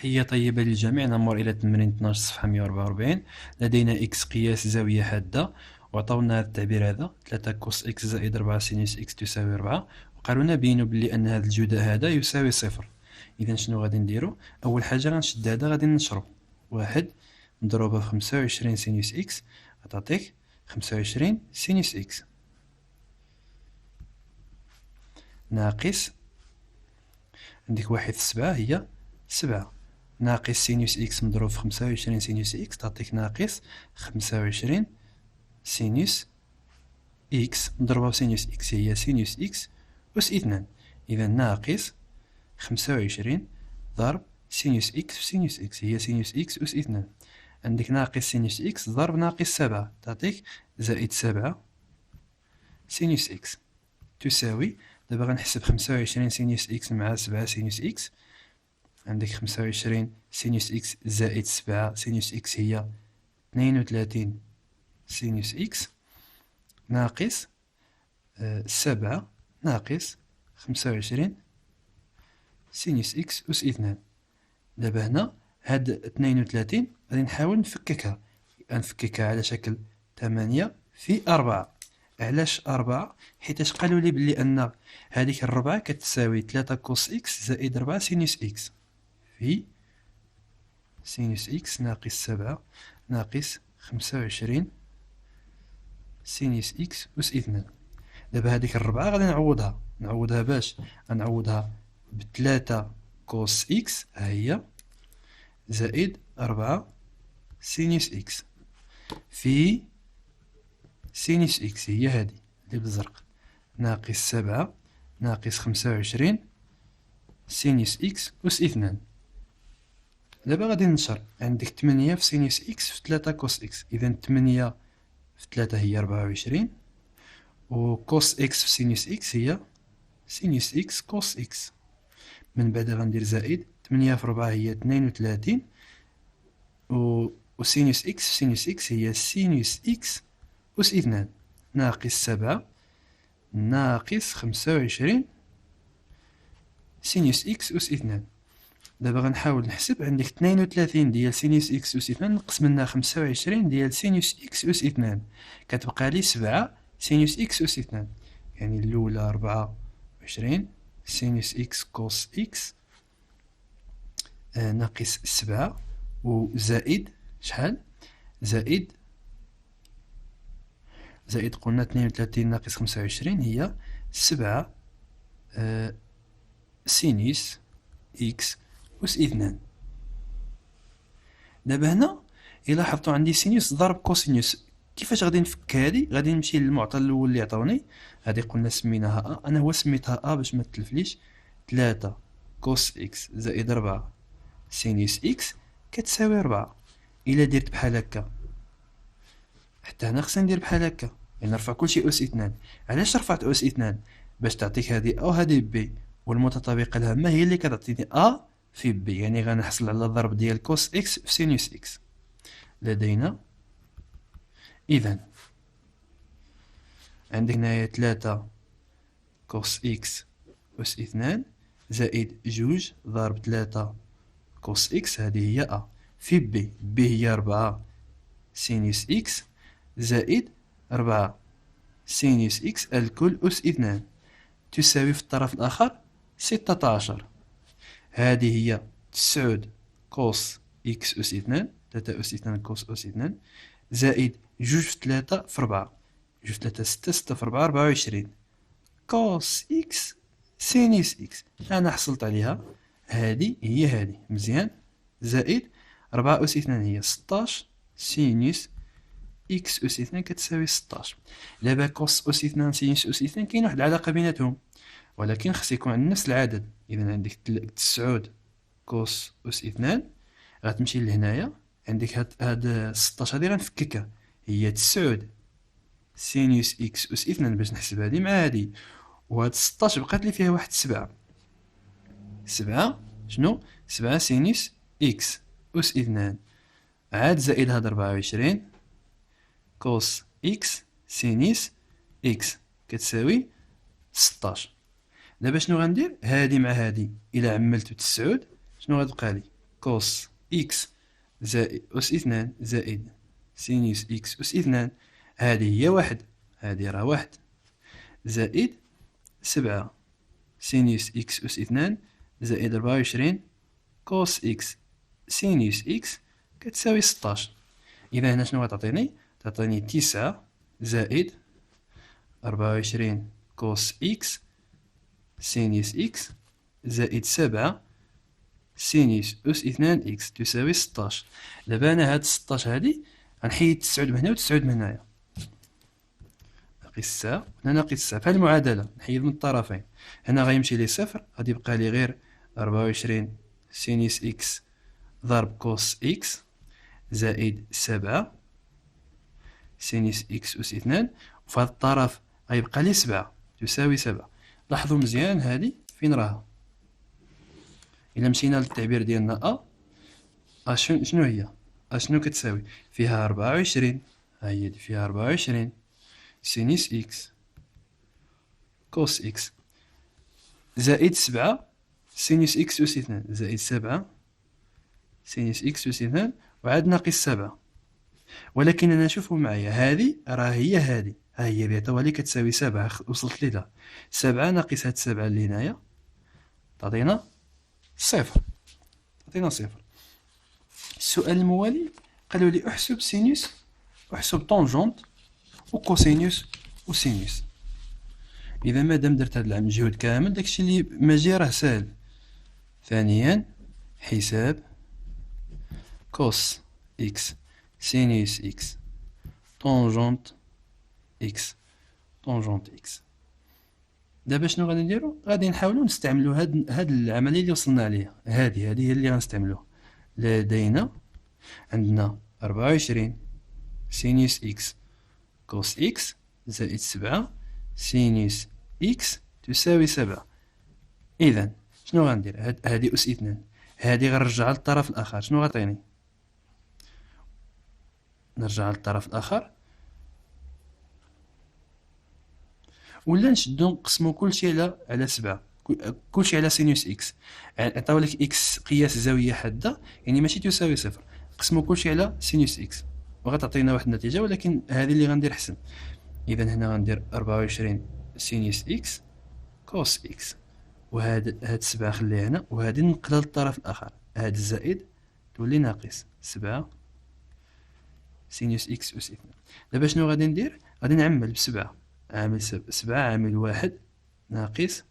تحية طيبة للجميع. نمر إلى تمرين 12 صفحة 144. لدينا إكس قياس زاوية حادة، وعطاونا هذا التعبير هذا 3 كوس إكس زائد 4 سينوس إكس تساوي 4، وقالوا لنا بينوا بلي أن هذا الجداء هذا يساوي صفر. إذا شنو غادي نديرو؟ أول حاجة غنشد هذا غادي ننشرو، واحد مضروبة في 25 سينوس إكس غتعطيك 25 سينوس إكس ناقص، عندك واحد في 7 هي 7، ناقص سينوس إكس مضروب في 25 سينوس إكس تعطيك ناقص 25 سينوس إكس مضروبة في سينوس إكس هي سينوس إكس أس 2. إذا ناقص 25 ضرب سينوس إكس في سينوس إكس هي سينوس إكس أس 2. عندك ناقص سينوس إكس ضرب ناقص 7 تعطيك زائد 7 سينوس إكس تساوي. دابا غنحسب 25 سينوس إكس مع 7 سينوس إكس، عندك 25 سينوس إكس زائد 7 سينوس إكس هي 32 سينوس إكس ناقص 7 ناقص 25 سينوس إكس أس 2. دابا هنا هاد 32 غادي نحاول نفككها، نفككها على شكل 8 في 4. علاش 4؟ حيتاش قالوا لي بلي أن هذيك الربعة كتساوي 3 كوس إكس زائد 4 سينوس إكس في سينوس إكس ناقص 7 ناقص 25 سينوس إكس أس 2. دابا هذيك الربعة غادي نعوضها باش غنعوضها بثلاثة كوس إكس ها هي زائد 4 سينوس إكس في سينوس إكس هي هادي اللي بالزرق ناقص 7 ناقص 25 سينوس إكس أس 2. دابا غادي ننشر، عندك 8 في سينوس إكس في 3 كوس إكس، إذا 8 في 3 هي 24، و كوس إكس في سينوس إكس هي سينوس إكس كوس إكس. من بعد غندير زائد 8 في 4 هي 32، و سينوس إكس في سينوس إكس هي سينوس إكس أس 2 ناقص 7 ناقص 25 سينوس إكس أس 2. دابا غنحاول نحسب، عندك 32 ديال سينوس إكس أس 2 نقص منها 25 ديال سينوس إكس أس 2 كتبقى لي 7 سينوس إكس أس 2. يعني الأولى 24 سينوس إكس كوس إكس ناقص 7 وزائد شحال؟ زائد قلنا 32 ناقص 25 هي 7 سينوس إكس أس 2. دابا هنا إلا لاحظتوا عندي سينوس ضرب كوسينوس. كيفاش غادي نفك هادي؟ غادي نمشي للمعطى الأول اللي عطاوني، هادي قلنا سميناها أ، أنا هو سميتها أ باش ما تلفليش. 3 كوس إكس زائد 4 سينوس إكس كتساوي 4. إلا درت بحال هكا حتى هنا خصني ندير بحال هكا، يعني نرفع كلشي أس 2. علاش رفعت أس 2؟ باش تعطيك هادي أ وهادي بي، والمتطابقة الهامة هي اللي كتعطيني أ في بي، يعني غنحصل على الضرب ديال كوس إكس في سينوس إكس. لدينا إذن عندك هنايا 3 كوس إكس أس 2 زائد 2 ضرب 3 كوس إكس هذه هي أ في بي، بي هي 4 سينوس إكس زائد 4 سينوس إكس الكل أس 2 تساوي في الطرف الآخر 16. هذه هي 9 كوس إكس أس 2 3 أس 2 كوس أس 2 زائد 2 في 3 في 4 2 في 3 6 6 في 4 24 كوس إكس سينوس إكس. أنا حصلت عليها، هذه هي هذه مزيان، زائد 4 أس 2 هي 16 سينوس إكس أس 2 كتساوي 16. دابا كوس أس 2 سينوس أس 2 كاين واحد العلاقة بيناتهم، ولكن خص يكون عندنا نفس العدد. إذا عندك 9 كوس أس 2 غتمشي لهنايا، عندك هاد 16 هادي غنفككها هي 9 سينوس إكس أس 2 باش نحسب هادي مع هادي، وهاد 16 بقات لي فيها واحد 7 شنو؟ 7 سينوس إكس أس 2 عاد زائد هاد 24 كوس إكس سينوس إكس كتساوي 16. دابا شنو غندير؟ هادي مع هادي إلا عملت 9 شنو غتبقى لي؟ كوس إكس زائد أس 2 زائد سينوس إكس أس 2. هذه هي واحد، هذه راه واحد، زائد 7 سينوس إكس أس 2 زائد 24 كوس إكس سينوس إكس كتساوي 16. إذا هنا شنو غتعطيني؟ تعطيني 9 زائد 24 كوس إكس سينوس إكس زائد 7 سينوس أس 2 إكس تساوي 16. دابا أنا هاد 16 هادي غنحيد 9 من هنا و 9 من هنايا، ناقص 9 هنا ناقص 9. في هاد المعادلة نحيد من الطرفين، هنا غيمشي لي صفر، غادي يبقى لي غير 24 سينوس إكس ضرب كوس إكس زائد 7 سينوس إكس أس 2، وفي هاد الطرف غيبقى لي 7 تساوي 7. لاحظوا مزيان هادي فين راها. إلا مشينا للتعبير ديالنا شنو هي؟ شنو كتساوي؟ فيها 24، ها هي دي فيها 24 سينوس إكس كوس إكس زائد 7 سينوس إكس أس 2 زائد 7 سينوس إكس أس 2 وعاد ناقص 7. ولكن أنا شوفوا معايا هذه راه هي هذه، ها هي اللي عطاوها لي كتساوي 7، وصلت لي لها 7 ناقص هاد 7 اللي هنايا تعطينا صفر، تعطينا صفر. السؤال الموالي قالوا لي احسب سينوس، احسب طونجونت وكوسينوس وسينوس. إذا مادام درت هاد المجهود كامل داكشي اللي ماجي راه ساهل. ثانيا حساب كوس إكس سينوس إكس طونجونت إكس طونجونت إكس. دابا شنو غادي نديرو؟ غادي نحاولو نستعملو هاد العملية اللي وصلنا عليها، هادي هي اللي غنستعملوها. لدينا عندنا 24 سينوس إكس كوس إكس زائد 7 سينوس إكس تساوي 7. إذا شنو غندير؟ هادي أس 2، هادي غنرجعها للطرف الآخر، شنو غطيني؟ نرجعها للطرف الآخر، ولا نشدو نقسمو كلشي على 7، كلشي على سينوس إكس. عطاو لك إكس قياس زاوية حادة يعني ماشي تساوي صفر، قسمو كلشي على سينوس إكس وغتعطينا واحد النتيجة، ولكن هذه اللي غندير حسن. إذا هنا غندير 24 سينوس إكس كوس إكس، هاد 7 خليها هنا، وهادي نقلها للطرف الآخر، هاد الزائد تولي ناقص 7 سينوس إكس أس 2. دابا شنو غادي ندير؟ غادي نعمل ب7، عامل 7 عامل 1 ناقص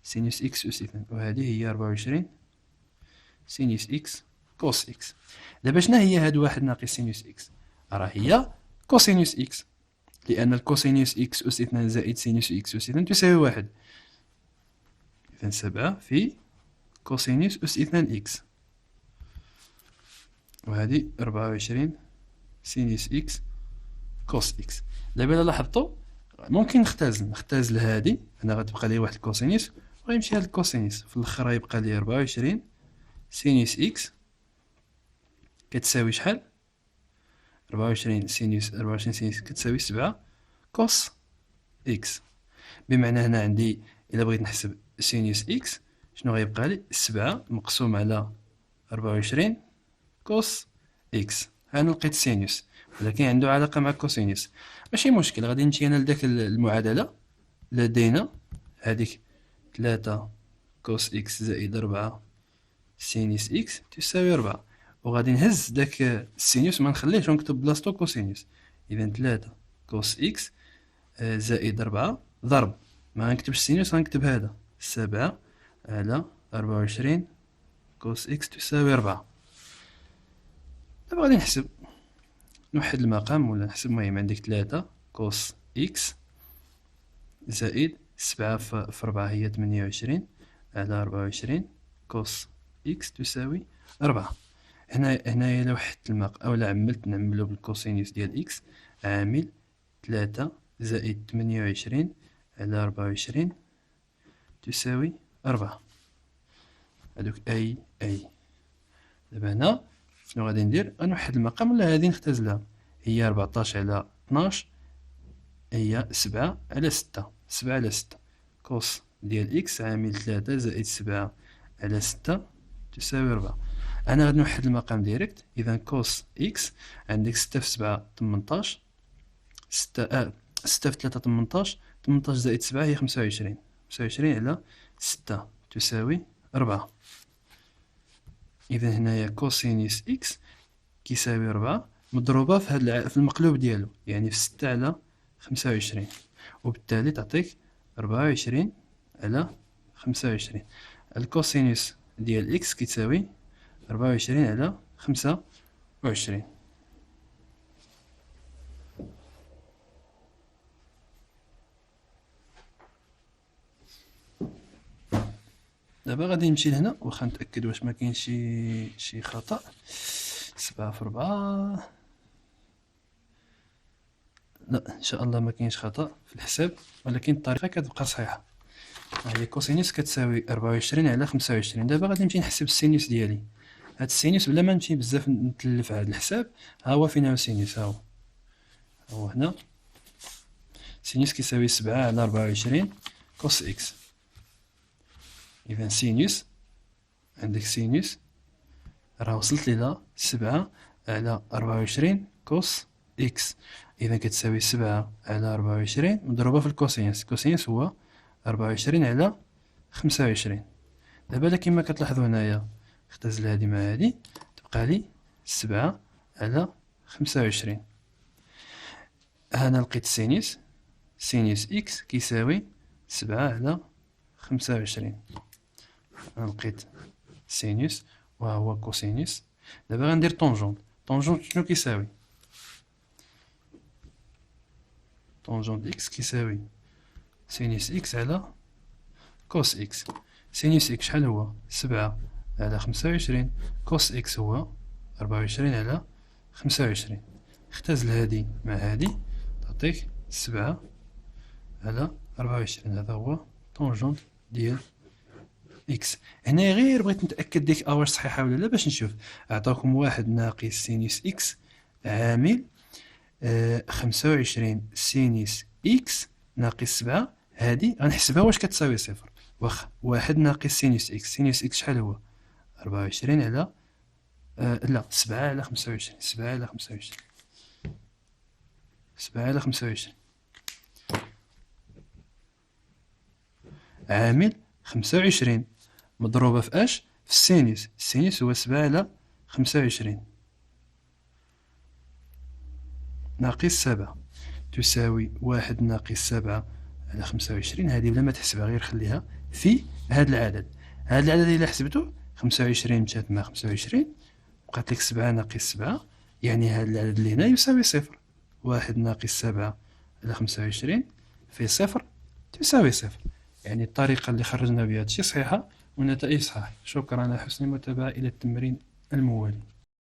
سينوس إكس أس 2، وهذه هي 24 سينوس إكس كوس إكس. دابا شنو هي هاد 1 ناقص سينوس إكس؟ راه هي كوسينوس إكس، لأن الكوسينوس إكس أس 2 زائد سينوس إكس أس 2 تساوي 1. إذا 7 في كوسينوس أس 2 إكس، وهذه 24 سينوس إكس كوس إكس. دابا إلا لاحظتو ممكن نختزل هادي، هنا غتبقى لي واحد الكوسينوس وغيمشي هاد الكوسينوس، في الآخر غيبقى لي 24 سينوس إكس كتساوي شحال؟ 24 سينوس كتساوي 7 كوس إكس. بمعنى هنا عندي إلا بغيت نحسب سينوس إكس شنو غيبقى لي؟ 7 مقسوم على 24 كوس إكس. هنا لقيت سينوس، ولكن عنده علاقة مع الكوسينوس، ماشي مشكل. غادي نمشي أنا لداك المعادلة. لدينا هاديك 3 كوس إكس زائد 4 سينوس إكس تساوي 4، وغادي نهز داك السينوس ما نخليهش ونكتب بلاصتو كوسينوس. إذا 3 كوس إكس زائد 4 ضرب، ما غنكتبش السينوس غنكتب هذا 7 على 24 كوس إكس تساوي 4. دابا غادي نحسب، نوحد المقام ولا نحسب. المهم عندك 3 كوس إكس زائد 7 في 4 هي 28 على 24 كوس إكس تساوي 4. هنايا إلا وحدت المقام أولا عملت نعملو بالكوسينوس ديال إكس، عامل 3 زائد 28 على 24 تساوي 4. هادوك أي. دابا هنا شنو غادي ندير؟ غنوحد المقام ولا هادي نختزلها، هي 14 على 12 هي 7 على 6، 7 على 6 كوس ديال إكس عامل 3 زائد 7 على 6 تساوي 4. أنا غادي نوحد المقام ديريكت. إذا كوس إكس عندك 6 في 7 18، 6 في 3 18، 18 زائد 7 هي 25. 25 على 6 تساوي 4. إذا هنايا كوسينيس إكس كيساوي 4 مضروبة في المقلوب ديالو، يعني في 6 على 25، وبالتالي تعطيك 24 على 25. الكوسينوس ديال إكس كتساوي 24 على 25. دابا غادي نمشي لهنا واخا نتأكد واش ما كاينش شي خطأ. 7 في 4، لا ان شاء الله ما كاينش خطأ في الحساب، ولكن الطريقة كتبقى صحيحة. هي كوسينوس كتساوي 24 على 25. دابا غادي نمشي نحسب السينوس ديالي. هاد السينوس بلا ما نمشي بزاف نتلف هاد الحساب، ها هو فين هو السينوس، ها هو هنا. سينوس كيساوي 7 على 24 كوس إكس. إذا سينوس، عندك سينوس راه وصلت لينا 7 على 24 كوس إكس. إذا كتساوي 7 على 24 مضروبة في الكوسينوس. الكوسينوس هو 24 على 25. دابا كما كتلاحظوا هنايا اختزل هادي مع هادي، تبقى لي 7 على 25. هنا لقيت سينوس. سينوس إكس كيساوي 7 على 25. لقيت سينوس وهو كوسينوس. دابا غندير طونجونت. طونجونت شنو كيساوي؟ طونجونت إكس كيساوي سينوس إكس على كوس إكس. سينوس إكس شحال هو؟ 7 على 25. كوس إكس هو 24 على 25. اختزل هادي مع هادي تعطيك 7 على 24. هذا هو طونجونت ديال إكس. هنا غير بغيت نتأكد ديك واش صحيحة ولا لا باش نشوف. عطاكم واحد ناقص سينوس إكس عامل 25 سينوس إكس ناقص 7. هادي غنحسبها واش كتساوي صفر. واخا واحد ناقص سينوس إكس. سينوس إكس شحال هو؟ 24 على لا 7 على 25. 7 على 25. 7 على 25 عامل 25 مضروبة في اش؟ في السينوس. السينوس هو 7 على 25 ناقص 7 تساوي 1 ناقص 7 على 25. هذه بلا ما تحسبها غير خليها في هذا العدد. هذا العدد إلا حسبته 25 مشات مع 25 بقات لك 7 ناقص 7، يعني هذا العدد اللي هنا يساوي صفر. 1 ناقص 7 على 25 في صفر تساوي صفر. يعني الطريقة اللي خرجنا بها هادشي صحيحة والنتائج صحيحة. شكرا على حسن المتابعة. إلى التمرين الموالي.